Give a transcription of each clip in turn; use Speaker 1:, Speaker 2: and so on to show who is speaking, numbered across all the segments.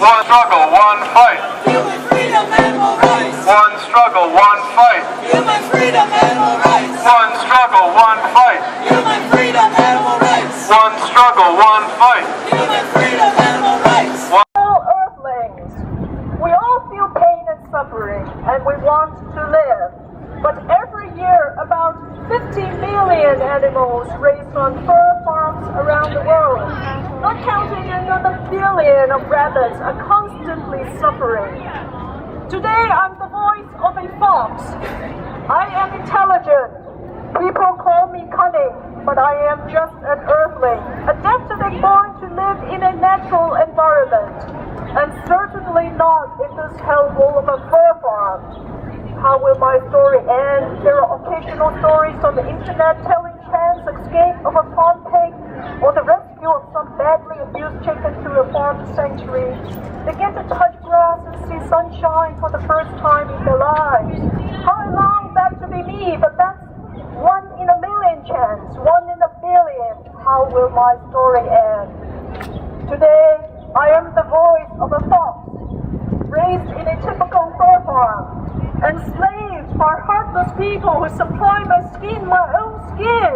Speaker 1: One struggle, one fight.
Speaker 2: Human freedom, animal rights.
Speaker 1: One struggle, one fight.
Speaker 2: Human freedom, animal rights.
Speaker 1: One struggle, one fight.
Speaker 2: Human freedom, animal rights.
Speaker 1: One struggle, one fight.
Speaker 2: Human freedom, animal rights.
Speaker 3: All Earthlings, we all feel pain and suffering, and we want to live. But every year, about 50 million animals raised on fur farms around the world, not counting another billion of rabbits, are constantly suffering. Today, I'm the voice of a fox. I am intelligent. People call me cunning, but I am just an earthling, adaptively born to live in a natural environment, and certainly not in this hellhole of a fur farm. How will my story end? There are occasional stories on the internet telling chance escape of a farm pig or the rescue of some badly abused chicken through a farm sanctuary. They get to touch grass and see sunshine for the first time in their lives. How I long that to be me, but that's 1 in a million chance, 1 in a billion. How will my story end? Today, I am the voice of a fox, raised in a typical fur farm. Enslaved by heartless people who supply my own skin,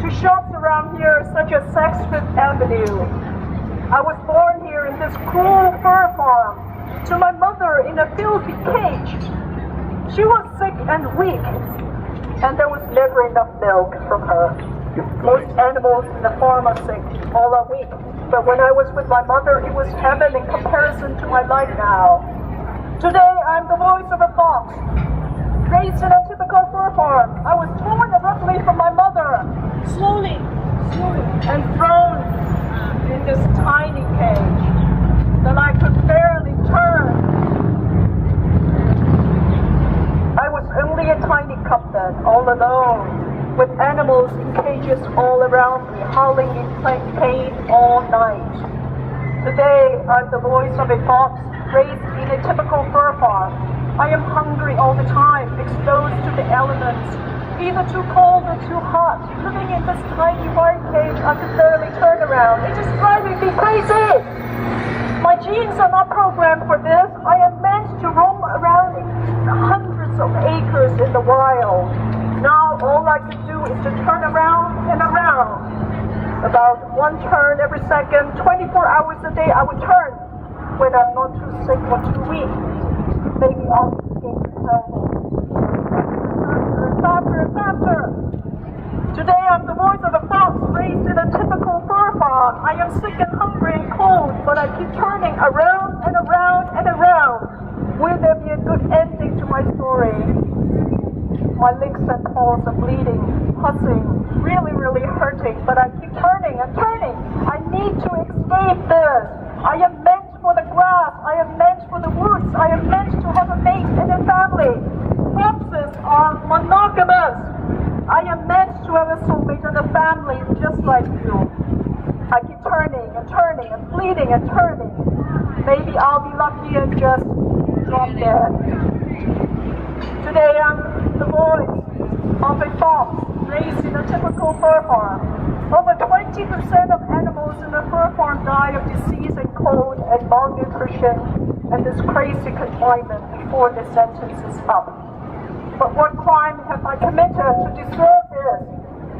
Speaker 3: to shops around here such as Saks Fifth Avenue. I was born here in this cruel fur farm, to my mother in a filthy cage. She was sick and weak, and there was never enough milk from her. Most animals in the farm are sick, all are weak, but when I was with my mother, it was heaven in comparison to my life now. Today, I'm the voice of a fox, raised in a typical fur farm. I was torn abruptly from my mother, slowly, and thrown in this tiny cage that I could barely turn. I was only a tiny cub then, all alone, with animals in cages all around me, howling in pain all night. Today, I'm the voice of a fox, raised in a typical fur farm. I am hungry all the time, exposed to the elements, either too cold or too hot. Living in this tiny wire cage, I could barely turn around. It is driving me crazy! My genes are not programmed for this. I am meant to roam around in hundreds of acres in the wild. Now all I can do is to turn around and around. About 1 turn every second, 24 hours a day I would turn. When I'm not too sick or too weak, maybe I'll escape the hellhole. Faster and faster! Today I'm the voice of a fox raised in a typical fur farm. I am sick and hungry and cold, but I keep turning around and around and around. Will there be a good ending to my story? My legs and paws are bleeding, pussing, really hurting, but I keep turning and turning. I need to escape this. I am meant for the grass, I am meant for the woods, I am meant to have a mate and a family. Foxes are monogamous. I am meant to have a soulmate and a family just like you. I keep turning and turning and bleeding and turning. Maybe I'll be lucky and just drop dead. Today I'm the voice of a fox raised in a typical fur farm. Over 20% of animals in the fur farm die of disease and cold and malnutrition and this crazy confinement before the sentence is up. But what crime have I committed to deserve this?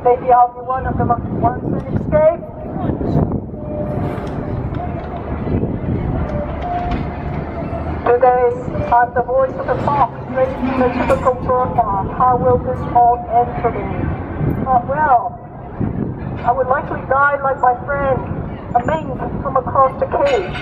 Speaker 3: Maybe I'll be one of the lucky ones that escape. Today, I'm the voice of a fox raised in a typical fur farm. How will this all end for me? Well, I would likely die like my friend, a mink from across the cage.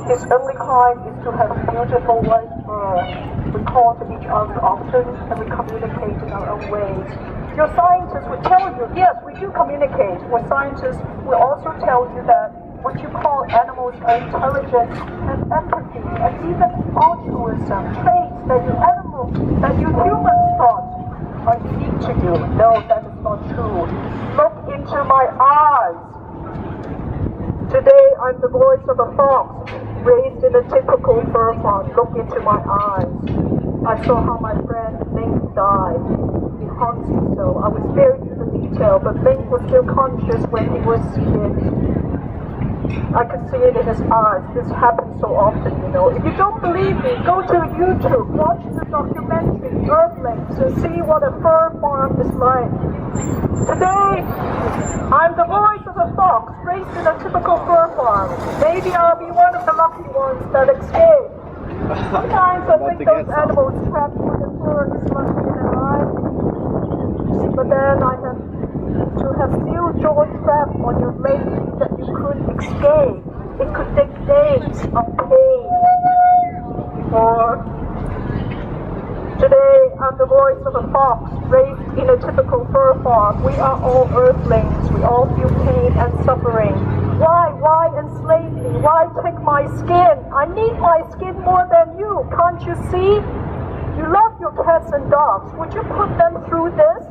Speaker 3: His only crime is to have beautiful white fur. We call to each other often, and we communicate in our own ways. Your scientists will tell you, yes, we do communicate. Your scientists will also tell you that what you call animals are intelligent and empathy, and even altruism, traits that you humans thought are unique to you. No, that is not true. Look into my eyes. Today, I'm the voice of a fox, raised in a typical fur farm. Look into my eyes. I saw how my friend Mink died. It haunts me so. I will spare you the detail, but Mink was still conscious when he was seated. I could see it in his eyes. This happens so often, you know. If you don't believe me, go to YouTube, watch the documentary Earthlings, and see what a fur farm is like. Today, I'm the voice of a fox raised in a typical fur farm. Maybe I'll be one of the lucky ones that escape. Sometimes I think those animals trapped with the fur is lucky in their lives. But then I have to have steel jaw trap on your leg that you couldn't escape. It could take days of pain. Or today I'm the voice of a fox raised in a typical fur farm. We are all earthlings. We all feel pain and suffering. Why enslave me? Why take my skin? I need my skin more than you. Can't you see? You love your cats and dogs. Would you put them through this?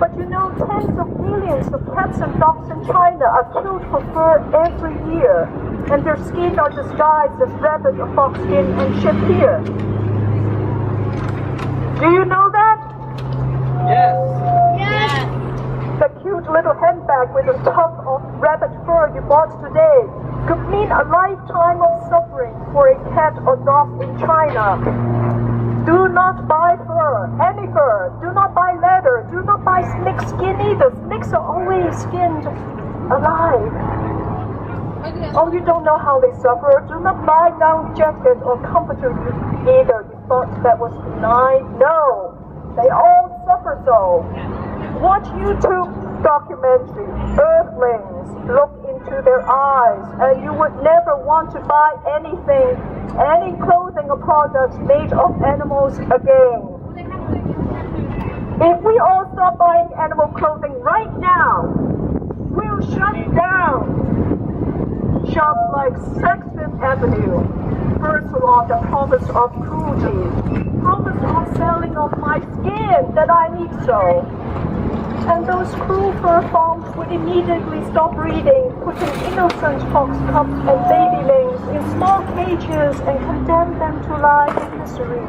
Speaker 3: But you know, tens of millions of cats and dogs in China are killed for fur every year, and their skin are disguised as rabbit or fox skin and shipped here. Do you know that?
Speaker 4: Yes.
Speaker 2: Yes.
Speaker 3: The cute little handbag with a tuft of rabbit fur you bought today could mean a lifetime of suffering for a cat or dog in China. Do not buy fur, any fur. Do not buy leather. Do not buy snake skin either. Snakes are always skinned alive. Oh, you don't know how they suffer. Do not buy down jacket or comforter either. You thought that was benign? No, they all suffer so. Watch YouTube documentary, Earthlings. Look into their eyes, and you would never want to buy anything, any clothing or products made of animals again. If we all stop buying animal clothing right now, we'll shut down shops like Sexton Avenue, First Salon, the promise of cruelty, promise of selling of my skin that I need so. And those cruel fur farms would immediately stop breeding, putting innocent fox cubs and babylings in small cages and condemn them to life in misery.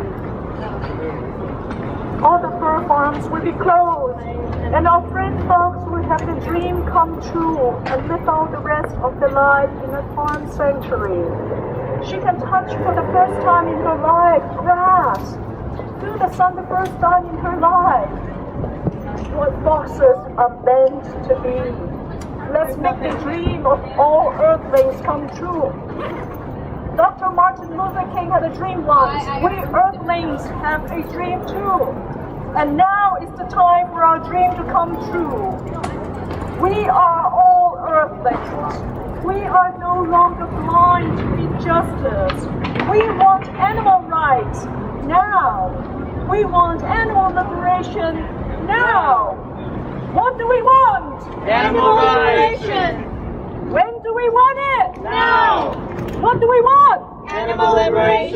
Speaker 3: All the fur farms will be closed, and our friend fox will have the dream come true and live out the rest of their life in a farm sanctuary. She can touch for the first time in her life grass, feel the sun the first time in her life. What foxes are meant to be. Let's make the dream of all earthlings come true. Dr. Martin Luther King had a dream once. We earthlings have a dream too. And now is the time for our dream to come true. We are all earthlings. We are no longer blind to injustice. We want animal rights now. We want animal liberation now. What do we want?
Speaker 4: Animal liberation.
Speaker 3: When do we want it?
Speaker 2: Now.
Speaker 3: What do we want?
Speaker 2: Animal liberation.